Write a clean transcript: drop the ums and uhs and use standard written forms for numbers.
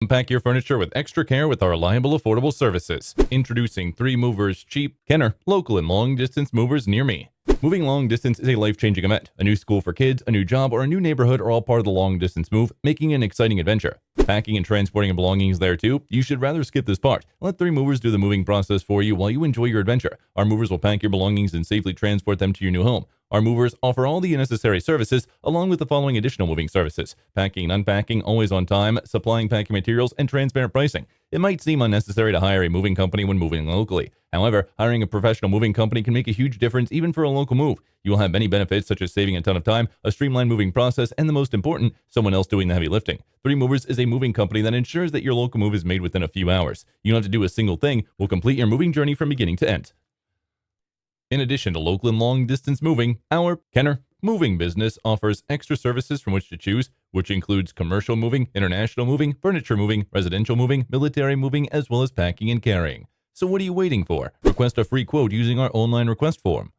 Unpack your furniture with extra care with our reliable, affordable services. Introducing 3 Movers Cheap, Kenner, local and long-distance movers near me. Moving long distance is a life-changing event. A new school for kids, a new job, or a new neighborhood are all part of the long-distance move, making it an exciting adventure. Packing and transporting your belongings there too? You should rather skip this part. Let 3 Movers do the moving process for you while you enjoy your adventure. Our movers will pack your belongings and safely transport them to your new home. Our movers offer all the necessary services, along with the following additional moving services: packing and unpacking, always on time, supplying packing materials, and transparent pricing. It might seem unnecessary to hire a moving company when moving locally. However, hiring a professional moving company can make a huge difference even for a local move. You will have many benefits such as saving a ton of time, a streamlined moving process, and the most important, someone else doing the heavy lifting. 3 Movers is a moving company that ensures that your local move is made within a few hours. You don't have to do a single thing. We'll complete your moving journey from beginning to end. In addition to local and long-distance moving, our Kenner moving business offers extra services from which to choose, which includes commercial moving, international moving, furniture moving, residential moving, military moving, as well as packing and carrying. So what are you waiting for? Request a free quote using our online request form.